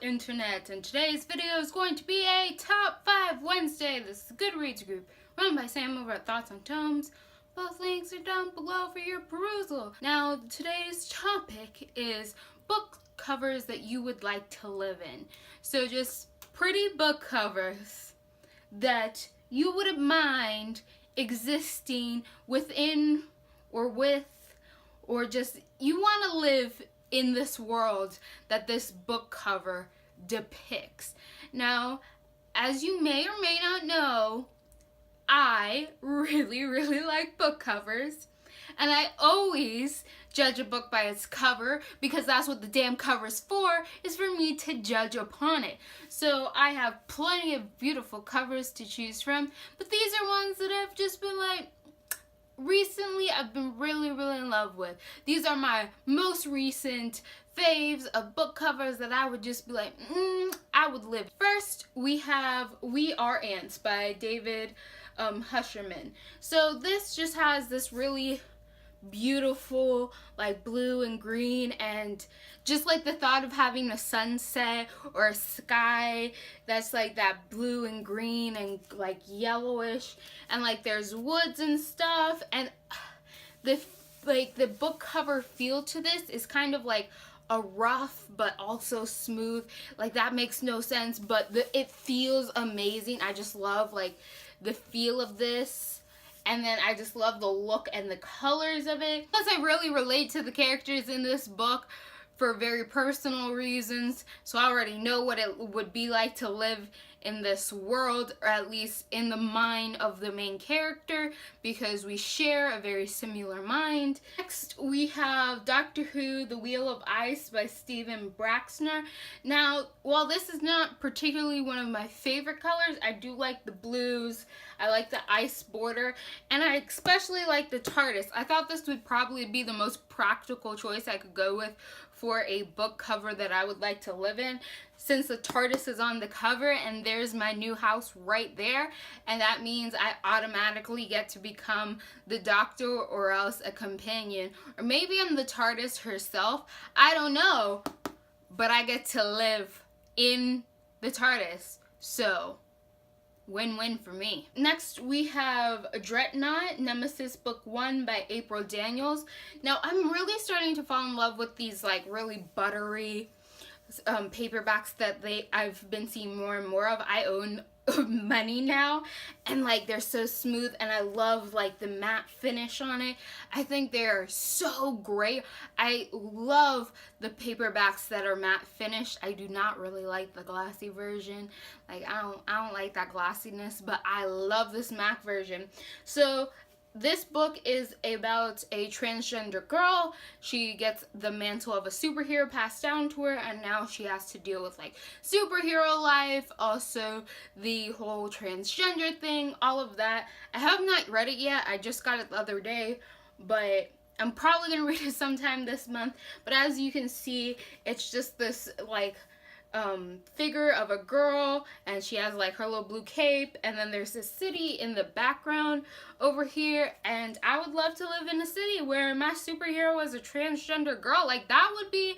Internet, and today's video is going to be a Top 5 Wednesday. This is a Goodreads group run by Sam over at Thoughts on Tomes. Both links are down below for your perusal. Now, today's topic is book covers that you would like to live in. So just pretty book covers that you wouldn't mind existing within or with, or just you want to live in this world that this book cover depicts. Now, as you may or may not know, I really like book covers, and I always judge a book by its cover because that's what the damn cover's for, is for me to judge upon it. So I have plenty of beautiful covers to choose from, but these are ones that I've just been like, recently I've been really in love with. These are my most recent faves of book covers that I would just be like, I would live. First, we have We Are Ants by David Husherman. So this just has this really beautiful like blue and green, and just like the thought of having a sunset or a sky that's like that blue and green and like yellowish, and like there's woods and stuff, and the book cover feel to this is kind of like a rough but also smooth. Like that makes no sense, but it feels amazing. I just love like the feel of this. And then I just love the look and the colors of it. Plus I really relate to the characters in this book for very personal reasons. So I already know what it would be like to live in this world, or at least in the mind of the main character, because we share a very similar mind. Next we have Doctor Who The Wheel of Ice by Stephen Braxner. Now, while this is not particularly one of my favorite colors, I do like the blues, I like the ice border, and I especially like the TARDIS. I thought this would probably be the most practical choice I could go with for a book cover that I would like to live in, since the TARDIS is on the cover and there's my new house right there, and that means I automatically get to become the Doctor or else a companion, or maybe I'm the TARDIS herself, I don't know, but I get to live in the TARDIS, so win-win for me. Next we have Daredevil Not Nemesis Book 1 by April Daniels. Now I'm really starting to fall in love with these like really buttery paperbacks that I've been seeing more and more of. I own many now, and like they're so smooth, and I love like the matte finish on it. I think they're so great. I love the paperbacks that are matte finished. I do not really like the glossy version. Like I don't like that glossiness, but I love this matte version. So this book is about a transgender girl. She gets the mantle of a superhero passed down to her, and now she has to deal with like superhero life, also the whole transgender thing, all of that. I have not read it yet. I just got it the other day, but I'm probably gonna read it sometime this month. But as you can see, it's just this like figure of a girl, and she has like her little blue cape, and then there's this city in the background over here, and I would love to live in a city where my superhero was a transgender girl. Like that would be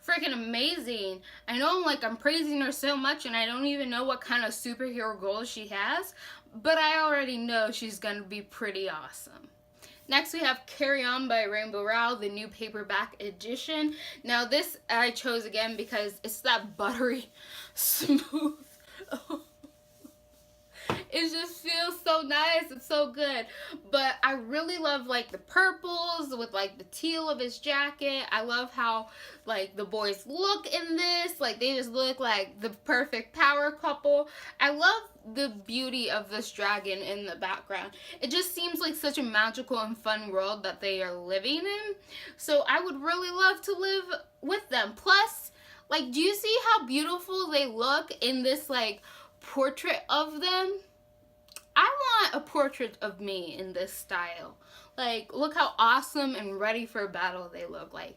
freaking amazing. I know I'm praising her so much, and I don't even know what kind of superhero goals she has, but I already know she's gonna be pretty awesome. Next we have Carry On by Rainbow Rowell, the new paperback edition. Now this I chose again because it's that buttery smooth. It just feels so nice. It's so good. But I really love like the purples with like the teal of his jacket. I love how like the boys look in this. Like they just look like the perfect power couple. I love the beauty of this dragon in the background. It just seems like such a magical and fun world that they are living in. So I would really love to live with them. Plus, like, do you see how beautiful they look in this like portrait of them? I want a portrait of me in this style. Like, look how awesome and ready for battle they look. Like,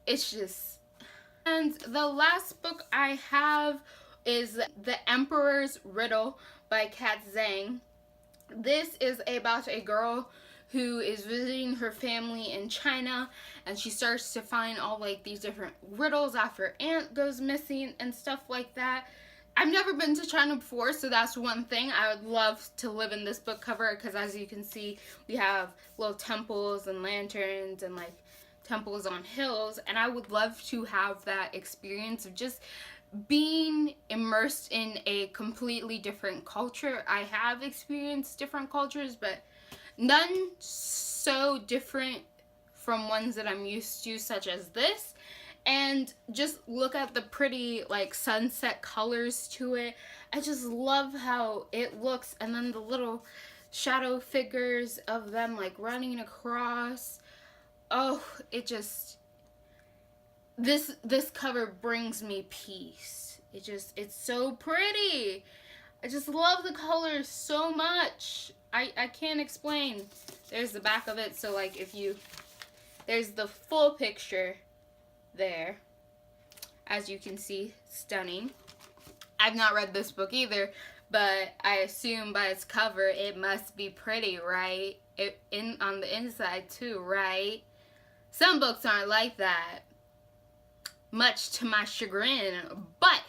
it's just... And the last book I have is The Emperors Riddle by Kat Zhang. This is about a girl who is visiting her family in China, and she starts to find all like these different riddles after her aunt goes missing and stuff like that. I've never been to China before, so that's one thing. I would love to live in this book cover because, as you can see, we have little temples and lanterns and like temples on hills, and I would love to have that experience of just being immersed in a completely different culture. I have experienced different cultures, but none so different from ones that I'm used to, such as this. And just look at the pretty like sunset colors to it. I just love how it looks, and then the little shadow figures of them like running across. Oh, it just, this cover brings me peace. It's so pretty. I just love the colors so much. I can't explain. There's the back of it, so like if you, there's the full picture there. As you can see, stunning. I've not read this book either, but I assume by its cover it must be pretty, right? On the inside too, right? Some books aren't like that, much to my chagrin, but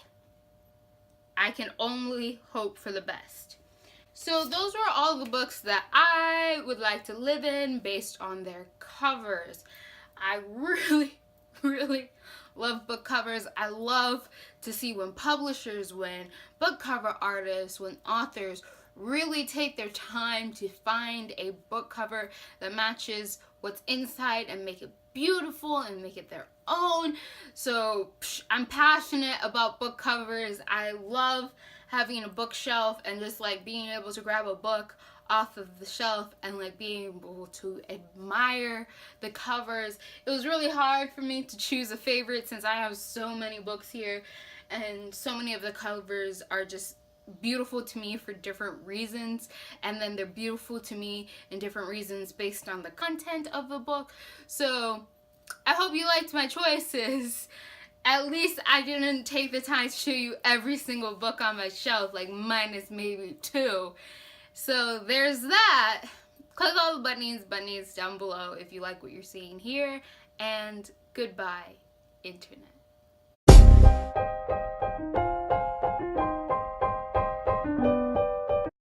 I can only hope for the best. So those were all the books that I would like to live in based on their covers. I really love book covers. I love to see when publishers, when book cover artists, when authors really take their time to find a book cover that matches what's inside and make it beautiful and make it their own. So I'm passionate about book covers. I love having a bookshelf and just like being able to grab a book off of the shelf and like being able to admire the covers. It was really hard for me to choose a favorite since I have so many books here, and so many of the covers are just beautiful to me for different reasons, and then they're beautiful to me in different reasons based on the content of the book. So I hope you liked my choices. At least I didn't take the time to show you every single book on my shelf, like minus maybe 2. So there's that. Click all the bunnies down below if you like what you're seeing here, and goodbye, internet.